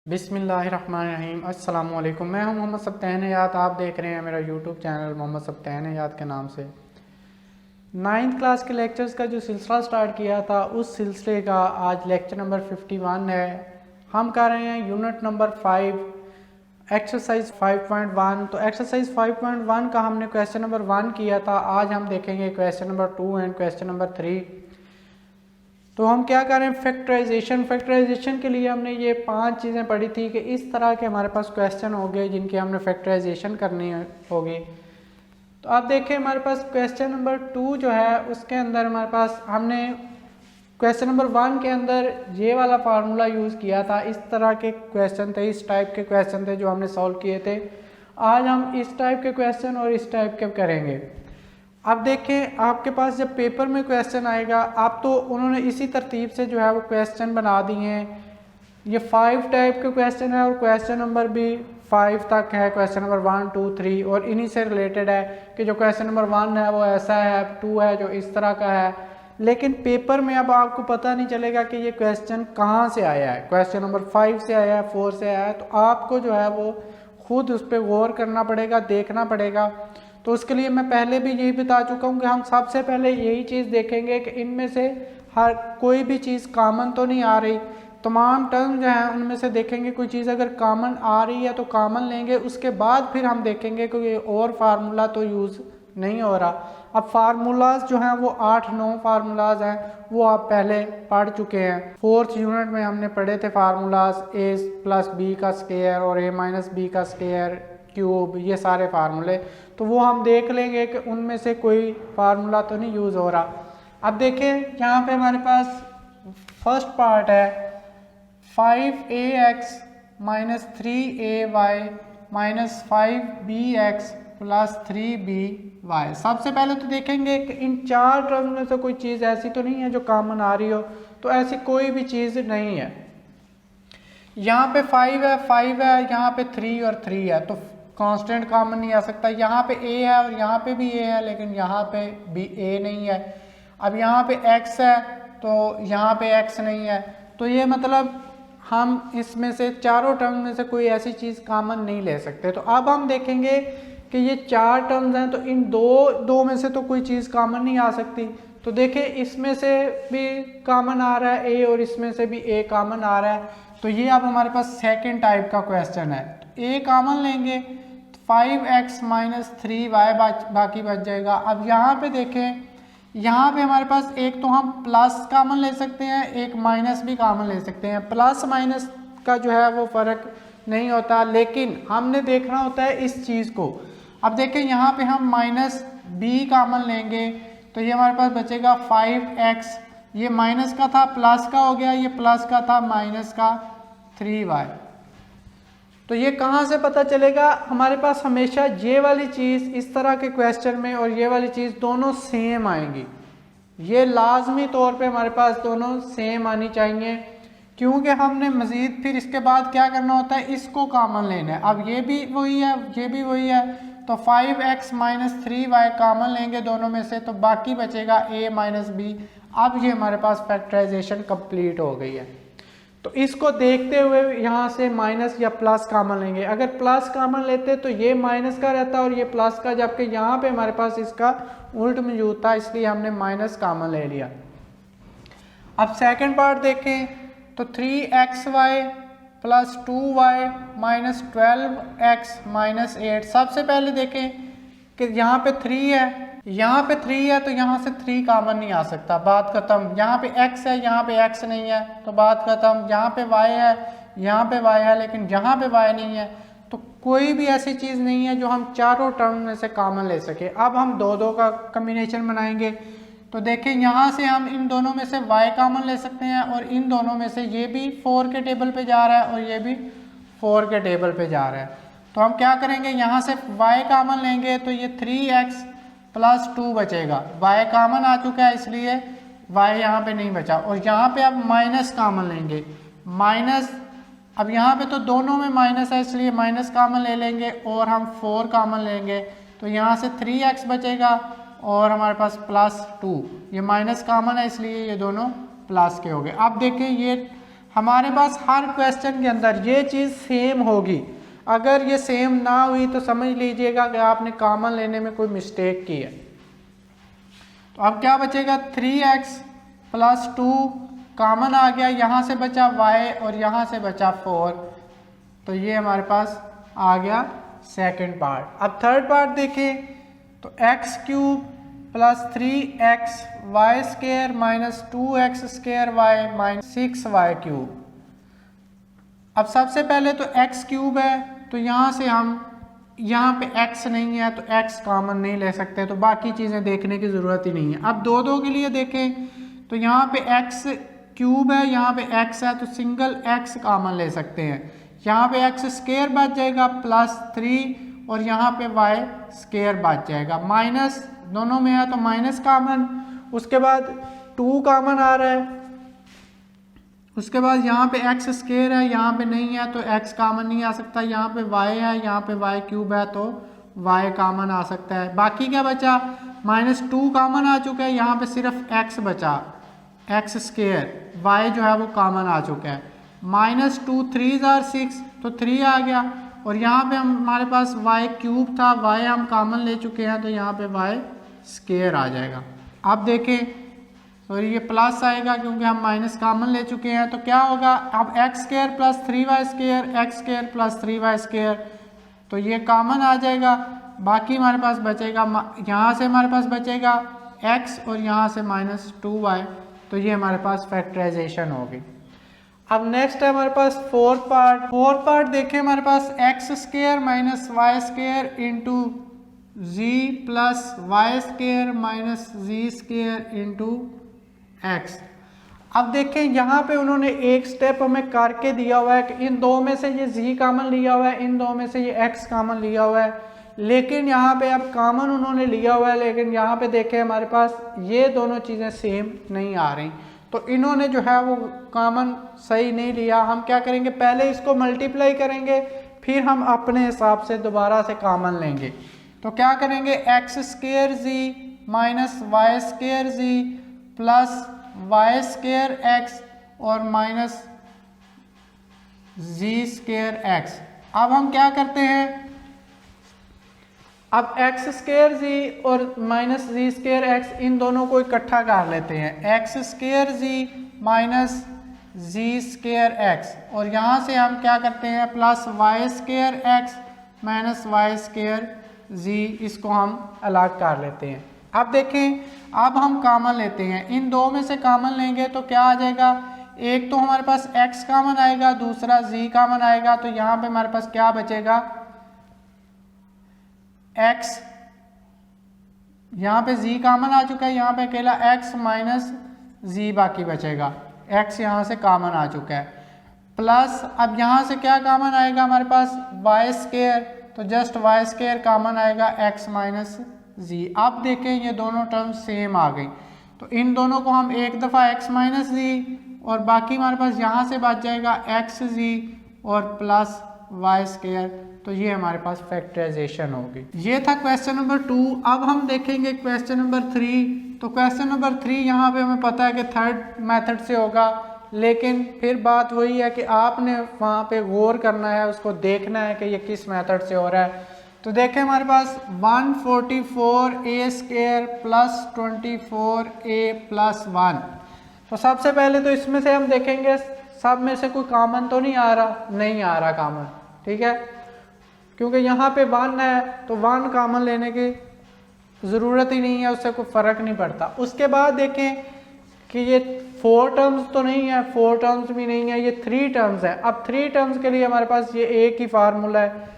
बिस्मिल्लाहिर्रहमानिर्रहीम। अस्सलामु अलैकुम। मैं हूं मोहम्मद सब्तैन हयात। आप देख रहे हैं मेरा यूट्यूब चैनल मोहम्मद सब्तैन हयात के नाम से। 9th क्लास के लेक्चर्स का जो सिलसिला स्टार्ट किया था, उस सिलसिले का आज लेक्चर नंबर 51 है। हम कर रहे हैं यूनिट नंबर 5 एक्सरसाइज 5.1। तो एक्सरसाइज 5.1 का हमने क्वेश्चन नंबर 1 किया था। आज हम देखेंगे question number 2 and question number 3। तो हम क्या कर रहे हैं, फैक्टराइजेशन के लिए हमने ये 5 चीज़ें पढ़ी थी कि इस तरह के हमारे पास क्वेश्चन हो गए जिनकी हमने फैक्टराइजेशन करनी होगी। तो आप देखें हमारे पास क्वेश्चन नंबर 2 जो है उसके अंदर हमारे पास हमने क्वेश्चन नंबर 1 के अंदर ये वाला फार्मूला यूज़ किया था। इस तरह के क्वेश्चन थे, इस टाइप के क्वेश्चन थे जो हमने सॉल्व किए थे। आज हम इस टाइप के क्वेश्चन और इस टाइप के करेंगे। अब देखें आपके पास जब पेपर में क्वेश्चन आएगा, आप तो उन्होंने इसी तरतीब से जो है वो क्वेश्चन बना दिए हैं। ये 5 टाइप के क्वेश्चन है और क्वेश्चन नंबर भी 5 तक है। क्वेश्चन नंबर 1, 2, 3 और इन्हीं से रिलेटेड है कि जो क्वेश्चन नंबर 1 है वो ऐसा है, 2 है जो इस तरह का है। लेकिन पेपर में अब आपको पता नहीं चलेगा कि ये क्वेश्चन कहाँ से आया है। क्वेश्चन नंबर 5 से आया है, 4 से आया है। तो आपको जो है वो खुद उस पर गौर करना पड़ेगा, देखना पड़ेगा। तो उसके लिए मैं पहले भी यही बता चुका हूँ कि हम सबसे पहले यही चीज़ देखेंगे कि इनमें से हर कोई भी चीज़ कॉमन तो नहीं आ रही। तमाम टर्म जो हैं उनमें से देखेंगे कोई चीज़ अगर कॉमन आ रही है तो कॉमन लेंगे। उसके बाद फिर हम देखेंगे कि और फार्मूला तो यूज़ नहीं हो रहा। अब फार्मूलाज जो हैं वो 8-9 फार्मूलाज हैं, वो आप पहले पढ़ चुके हैं। 4th यूनिट में हमने पढ़े थे फार्मूलाज a+b का स्क्वायर और a-b का स्क्वायर क्यूब, ये सारे फार्मूले। तो वो हम देख लेंगे कि उनमें से कोई फार्मूला तो नहीं यूज़ हो रहा। अब देखें यहाँ पे हमारे पास फर्स्ट पार्ट है 5ax minus 3ay minus 5bx plus 3by। सबसे पहले तो देखेंगे कि इन 4 टर्म में से कोई चीज़ ऐसी तो नहीं है जो कॉमन आ रही हो। तो ऐसी कोई भी चीज़ नहीं है। यहाँ पे 5 है, यहाँ पे 3 और 3 है, तो कांस्टेंट कॉमन नहीं आ सकता। यहाँ पे a है और यहाँ पे भी a है, लेकिन यहाँ पे भी a नहीं है। अब यहाँ पे x है तो यहाँ पे x नहीं है। तो ये मतलब हम इसमें से चारों टर्म में से कोई ऐसी चीज़ कॉमन नहीं ले सकते। तो अब हम देखेंगे कि ये 4 टर्म्स हैं, तो इन दो में से तो कोई चीज़ कॉमन नहीं आ सकती। तो देखिए इसमें से भी कॉमन आ रहा है a और इसमें से भी a कॉमन आ रहा है। तो ये अब हमारे पास सेकेंड टाइप का क्वेश्चन है। a कॉमन लेंगे 5x माइनस 3y बाकी बच जाएगा। अब यहाँ पे देखें, यहाँ पे हमारे पास एक तो हम प्लस कॉमन ले सकते हैं, एक माइनस भी कॉमन ले सकते हैं। प्लस माइनस का जो है वो फ़र्क नहीं होता, लेकिन हमने देखना होता है इस चीज़ को। अब देखें यहाँ पे हम माइनस b कॉमन लेंगे तो ये हमारे पास बचेगा 5x। ये माइनस का था प्लस का हो गया, ये प्लस का था माइनस का 3y। तो ये कहाँ से पता चलेगा, हमारे पास हमेशा ये वाली चीज़ इस तरह के क्वेश्चन में और ये वाली चीज़ दोनों सेम आएंगी। ये लाजमी तौर पे हमारे पास दोनों सेम आनी चाहिए, क्योंकि हमने मज़ीद फिर इसके बाद क्या करना होता है, इसको कॉमन लेना है। अब ये भी वही है, ये भी वही है, तो 5x माइनस 3y कॉमन लेंगे दोनों में से, तो बाकी बचेगा a माइनस b। अब ये हमारे पास फैक्टराइजेशन कंप्लीट हो गई है। तो इसको देखते हुए यहाँ से माइनस या प्लस कॉमन लेंगे। अगर प्लस कॉमन लेते तो ये माइनस का रहता और ये प्लस का, जबकि यहाँ पे हमारे पास इसका उल्ट मौजूद था, इसलिए हमने माइनस कॉमन ले लिया। अब सेकंड पार्ट देखें तो 3xy plus 2y minus 12x minus 8। सबसे पहले देखें कि यहाँ पे 3 है, यहाँ पे 3 है, तो यहाँ से 3 कॉमन नहीं आ सकता, बात खत्म। यहाँ पे x है, यहाँ पे x नहीं है, तो बात खत्म। यहाँ पे y है, यहाँ पे y है, लेकिन यहाँ पे y नहीं है। तो कोई भी ऐसी चीज़ नहीं है जो हम चारों टर्म में से कॉमन ले सके। अब हम दो का कम्बिनेशन बनाएंगे। तो देखें यहाँ से हम इन दोनों में से y कॉमन ले सकते हैं और इन दोनों में से ये भी 4 के टेबल पे जा रहा है और ये भी 4 के टेबल पे जा रहा है। तो हम क्या करेंगे, यहाँ से y कॉमन लेंगे तो ये 3x प्लस 2 बचेगा। y कॉमन आ चुका है इसलिए y यहाँ पे नहीं बचा। और यहाँ पे अब माइनस कॉमन लेंगे, माइनस, अब यहाँ पे तो दोनों में माइनस है इसलिए माइनस कॉमन ले लेंगे और हम 4 कॉमन लेंगे, तो यहाँ से 3x बचेगा और हमारे पास प्लस 2। ये माइनस कॉमन है इसलिए ये दोनों प्लस के हो गए। अब देखें ये हमारे पास हर क्वेश्चन के अंदर ये चीज़ सेम होगी। अगर ये सेम ना हुई तो समझ लीजिएगा कि आपने कॉमन लेने में कोई मिस्टेक की है। तो अब क्या बचेगा, 3x प्लस 2 कॉमन आ गया, यहाँ से बचा y और यहाँ से बचा 4। तो ये हमारे पास आ गया सेकंड पार्ट। अब थर्ड पार्ट देखें तो x cube plus 3x y square minus 2x square y minus 6y cube. अब सबसे पहले तो x क्यूब है, तो यहाँ से हम यहाँ पे x नहीं है तो x कॉमन नहीं ले सकते, तो बाकी चीज़ें देखने की ज़रूरत ही नहीं है। अब दो के लिए देखें तो यहाँ पे x क्यूब है, यहाँ पे x है, तो सिंगल x कॉमन ले सकते हैं। यहाँ पे x स्क्वायर बच जाएगा प्लस 3 और यहाँ पे y स्क्वायर बच जाएगा, माइनस दोनों में है तो माइनस कॉमन। उसके बाद 2 कॉमन आ रहा है, उसके बाद यहाँ पे x स्क्वायर है, यहाँ पे नहीं है तो x कॉमन नहीं आ सकता। यहाँ पे y है, यहाँ पे y क्यूब है तो y कॉमन आ सकता है। बाकी क्या बचा, -2 कॉमन आ चुका है, यहाँ पे सिर्फ x बचा, x स्क्वायर, y जो है वो कॉमन आ चुका है। -2 3 are 6 तो 3 आ गया, और यहाँ पे हमारे पास y क्यूब था, y हम कॉमन ले चुके हैं तो यहाँ पे y स्क्वायर आ जाएगा। अब देखें सॉरी ये प्लस आएगा क्योंकि हम माइनस कॉमन ले चुके हैं, तो क्या होगा, अब x square plus 3y square, x square plus 3y square, तो ये कॉमन आ जाएगा। बाकी हमारे पास बचेगा, यहाँ से हमारे पास बचेगा x और यहाँ से -2y, तो ये हमारे पास फैक्टराइजेशन होगी। अब नेक्स्ट है हमारे पास फोर्थ पार्ट देखें, हमारे पास x square minus y square into z plus y square minus z square into x. अब देखें यहाँ पे उन्होंने एक स्टेप हमें करके दिया हुआ है कि इन दो में से ये z कॉमन लिया हुआ है, इन दो में से ये x कॉमन लिया हुआ है, लेकिन यहाँ पे अब कॉमन उन्होंने लिया हुआ है, लेकिन यहाँ पे देखें हमारे पास ये दोनों चीज़ें सेम नहीं आ रही, तो इन्होंने जो है वो कॉमन सही नहीं लिया। हम क्या करेंगे, पहले इसको मल्टीप्लाई करेंगे, फिर हम अपने हिसाब से दोबारा से कॉमन लेंगे। तो क्या करेंगे, x square z minus y square जी प्लस वाई स्क्वायर एक्स और माइनस जी स्क्वायर एक्स। अब हम क्या करते हैं, अब एक्स स्क्वायर जी और माइनस जी स्क्वायर एक्स इन दोनों को इकट्ठा कर लेते हैं, x square z minus z square x, और यहाँ से हम क्या करते हैं plus y square x minus y square z, इसको हम अलग कर लेते हैं। अब देखें, अब हम कॉमन लेते हैं, इन दो में से कॉमन लेंगे तो क्या आ जाएगा, एक तो हमारे पास x कॉमन आएगा, दूसरा z कॉमन आएगा, तो यहाँ पे हमारे पास क्या बचेगा, x, यहाँ पे z कॉमन आ चुका है, यहाँ पे अकेला x माइनस z बाकी बचेगा, x यहाँ से कॉमन आ चुका है, प्लस अब यहाँ से क्या कॉमन आएगा हमारे पास y स्क्वायर, तो जस्ट y स्क्वायर कॉमन आएगा x माइनस जी। अब देखें ये दोनों टर्म सेम आ गई, तो इन दोनों को हम एक दफ़ा x माइनस जी और बाकी हमारे पास यहाँ से बच जाएगा एक्स जी और प्लस वाई स्क्वायर, तो ये हमारे पास फैक्टराइजेशन होगी। ये था क्वेश्चन नंबर 2। अब हम देखेंगे क्वेश्चन नंबर 3। तो क्वेश्चन नंबर 3 यहाँ पे हमें पता है कि थर्ड मेथड से होगा, लेकिन फिर बात वही है कि आपने वहाँ पे गौर करना है, उसको देखना है कि ये किस मेथड से हो रहा है। तो देखें हमारे पास 144a square plus 24a plus 1। तो सबसे पहले तो इसमें से हम देखेंगे सब में से कोई कॉमन तो नहीं आ रहा, नहीं आ रहा कॉमन, ठीक है, क्योंकि यहाँ पे 1 है तो 1 कॉमन लेने की ज़रूरत ही नहीं है, उससे कोई फ़र्क नहीं पड़ता। उसके बाद देखें कि ये 4 टर्म्स तो नहीं है, 4 टर्म्स भी नहीं है, ये 3 टर्म्स है। अब 3 टर्म्स के लिए हमारे पास ये एक ही फार्मूला है,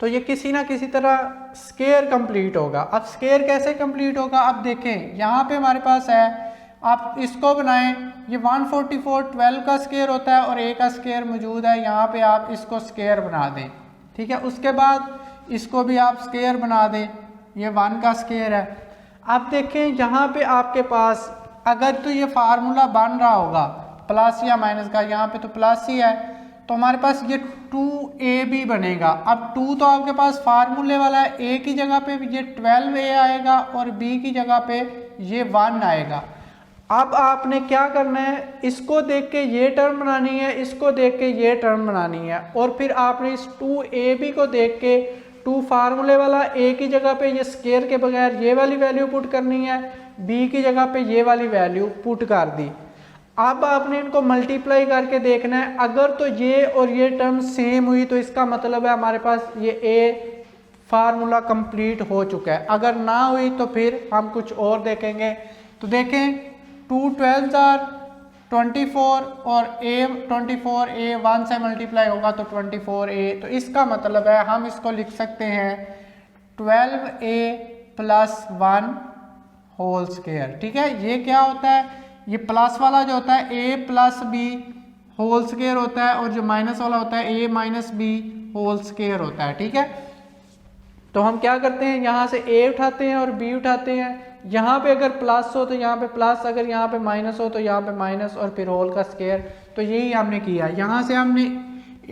तो ये किसी ना किसी तरह स्क्वायर कंप्लीट होगा। अब स्क्वायर कैसे कंप्लीट होगा, अब देखें यहाँ पे हमारे पास है, आप इसको बनाएं, ये 144 12 का स्क्वायर होता है और a का स्क्वायर मौजूद है, यहाँ पे आप इसको स्क्वायर बना दें, ठीक है। उसके बाद इसको भी आप स्क्वायर बना दें, ये 1 का स्क्वायर है। अब देखें यहाँ पे आपके पास अगर तो ये फार्मूला बन रहा होगा प्लस या माइनस का, यहाँ पे तो प्लस ही है, तो हमारे पास ये 2ab बनेगा। अब 2 तो आपके पास फार्मूले वाला है, a की जगह पे ये 12a आएगा और b की जगह पे ये 1 आएगा। अब आपने क्या करना है, इसको देख के ये टर्म बनानी है, इसको देख के ये टर्म बनानी है, और फिर आपने इस 2ab को देख के 2 फार्मूले वाला a की जगह पे ये स्केयर के बगैर ये वाली वैल्यू पुट करनी है, b की जगह पे ये वाली वैल्यू पुट कर दी। अब आपने इनको मल्टीप्लाई करके देखना है, अगर तो ये और ये टर्म सेम हुई तो इसका मतलब है हमारे पास ये a फार्मूला कंप्लीट हो चुका है। अगर ना हुई तो फिर हम कुछ और देखेंगे। तो देखें 2 12s are 24 और a 24 a 1 से मल्टीप्लाई होगा तो 24a, तो इसका मतलब है हम इसको लिख सकते हैं 12a प्लस 1 होल स्क्वायर। ठीक है, ये क्या होता है, ये प्लस वाला जो होता है a plus b whole square होता है, और जो माइनस वाला होता है a minus b whole square होता है। ठीक है, तो हम क्या करते हैं, यहाँ से a उठाते हैं और b उठाते हैं। यहाँ पे अगर प्लस हो तो यहाँ पे प्लस, अगर यहाँ पे माइनस हो तो यहाँ पे माइनस, और फिर होल का स्क्वायर। तो यही हमने किया, यहाँ से हमने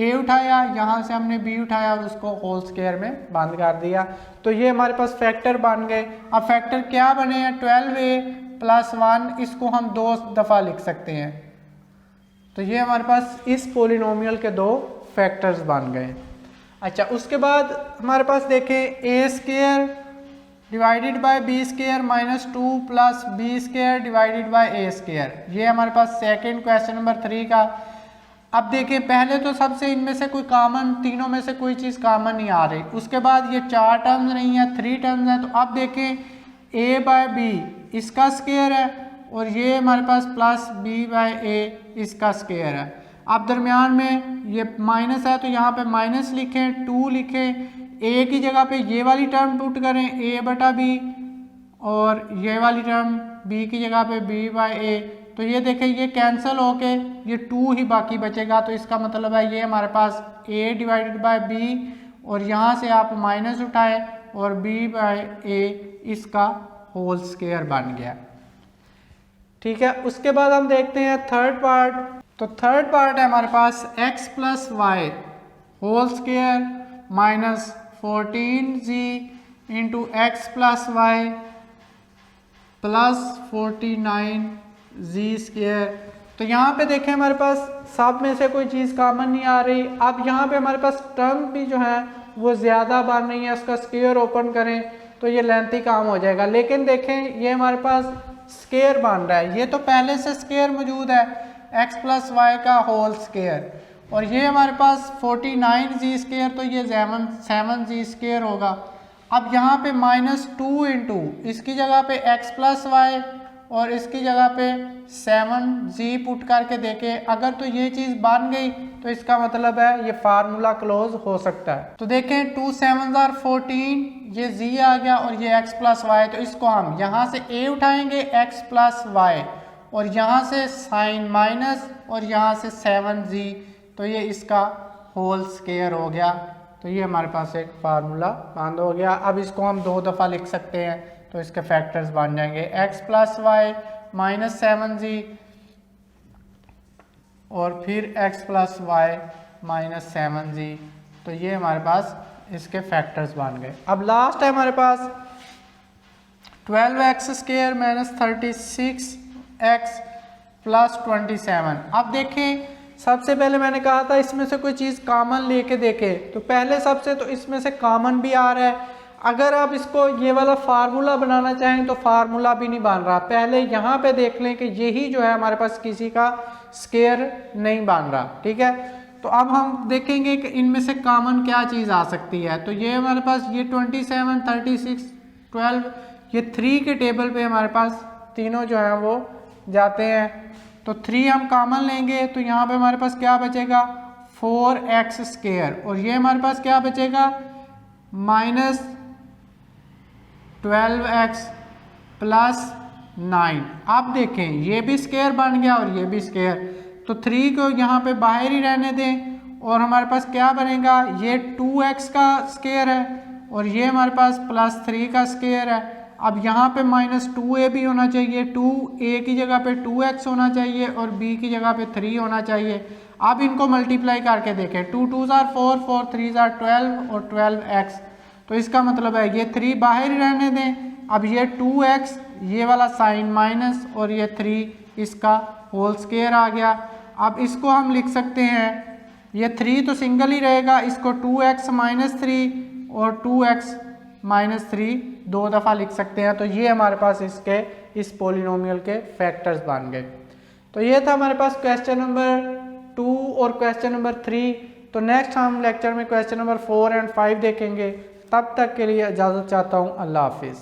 a उठाया, यहाँ से हमने b उठाया और उसको होल स्क्वायर में बंद कर दिया। तो ये हमारे पास फैक्टर बन गए। अब फैक्टर क्या बने हैं, 12a प्लस 1, इसको हम 2 दफ़ा लिख सकते हैं। तो ये हमारे पास इस पोलिनोमियल के 2 फैक्टर्स बन गए। अच्छा, उसके बाद हमारे पास देखें a square divided by b square minus 2 plus b square divided by a square, ये हमारे पास सेकंड क्वेश्चन नंबर 3 का। अब देखिए, पहले तो सबसे इनमें से कोई कॉमन, तीनों में से कोई चीज़ कॉमन नहीं आ रही। उसके बाद ये 4 टर्म्स नहीं है, 3 टर्म्स हैं। तो अब देखें a बाय बी इसका स्क्वायर है, और ये हमारे पास प्लस b बाय a इसका स्क्वायर है। अब दरमियान में ये माइनस है तो यहाँ पे माइनस लिखें, 2 लिखें, a की जगह पे ये वाली टर्म पुट करें a बटा b, और ये वाली टर्म b की जगह पे b बाय a। तो ये देखें, ये कैंसिल होके ये 2 ही बाकी बचेगा। तो इसका मतलब है ये हमारे पास a डिवाइडेड बाय b, और यहाँ से आप माइनस उठाए और b बाय a इसका होल स्क्वायर बन गया। ठीक है, उसके बाद हम देखते हैं थर्ड पार्ट। तो थर्ड पार्ट है हमारे पास x plus y whole square minus 14z into x plus y plus 49z square. तो यहाँ पे देखें हमारे पास सब में से कोई चीज़ कॉमन नहीं आ रही। अब यहाँ पे हमारे पास टर्म भी जो है वो ज़्यादा बन रही है। इसका स्क्वायर ओपन करें तो ये लेंथी काम हो जाएगा, लेकिन देखें ये हमारे पास स्क्वायर बन रहा है। ये तो पहले से स्क्वायर मौजूद है, x प्लस वाई का होल स्क्वायर, और ये हमारे पास 49z स्क्वायर, तो ये 7z स्क्वायर होगा। अब यहाँ पे माइनस 2 इंटू इसकी जगह पे x प्लस वाई और इसकी जगह पे 7z पुट करके देखें, अगर तो ये चीज़ बन गई तो इसका मतलब है ये फार्मूला क्लोज हो सकता है। तो देखें 2 7s are 14, ये z आ गया और ये x प्लस वाई। तो इसको हम यहाँ से a उठाएंगे x प्लस वाई, और यहाँ से साइन माइनस, और यहाँ से 7z, तो ये इसका होल स्क्वायर हो गया। तो ये हमारे पास एक फार्मूला बंद हो गया। अब इसको हम 2 दफ़ा लिख सकते हैं, तो इसके फैक्टर्स बन जाएंगे x plus Y minus 7z, और फिर x plus Y minus 7z। तो ये हमारे पास इसके फैक्टर्स बन गए। अब लास्ट है हमारे पास 12x square minus 36x plus 27। अब देखें, सबसे पहले मैंने कहा था इसमें से कोई चीज़ कॉमन लेके देखें, तो पहले सबसे तो इसमें से कॉमन भी आ रहा है। अगर आप इसको ये वाला फार्मूला बनाना चाहें तो फार्मूला भी नहीं बन रहा। पहले यहाँ पे देख लें कि यही जो है हमारे पास किसी का स्क्वायर नहीं बन रहा। ठीक है, तो अब हम देखेंगे कि इनमें से कॉमन क्या चीज़ आ सकती है। तो ये हमारे पास ये 27, 36, 12, ये 3 के टेबल पे हमारे पास तीनों जो है वो जाते हैं। तो 3 हम कॉमन लेंगे, तो यहाँ पे हमारे पास क्या बचेगा 4x स्क्वायर, और ये हमारे पास क्या बचेगा माइनस 12x प्लस 9। अब देखें ये भी स्क्वायर बन गया और ये भी स्क्वायर, तो 3 को यहाँ पे बाहर ही रहने दें, और हमारे पास क्या बनेगा, ये 2x का स्क्वायर है और ये हमारे पास प्लस 3 का स्क्वायर है। अब यहाँ पे माइनस 2a भी होना चाहिए, 2a की जगह पे 2x होना चाहिए और b की जगह पे 3 होना चाहिए। अब इनको मल्टीप्लाई करके देखें, 2 2s are 4, 4 3s are 12 और 12x। तो इसका मतलब है ये 3 बाहर ही रहने दें। अब ये 2x ये वाला साइन माइनस और ये 3 इसका होल स्क्वायर आ गया। अब इसको हम लिख सकते हैं, ये 3 तो सिंगल ही रहेगा, इसको 2x माइनस 3 और 2x माइनस 3 दो दफ़ा लिख सकते हैं। तो ये हमारे पास इसके इस पोलिनोमियल के फैक्टर्स बन गए। तो ये था हमारे पास क्वेश्चन नंबर 2 और क्वेश्चन नंबर 3। तो नेक्स्ट हम लेक्चर में क्वेश्चन नंबर 4 एंड 5 देखेंगे। तब तक के लिए इजाज़त चाहता हूँ। अल्लाह हाफिज़।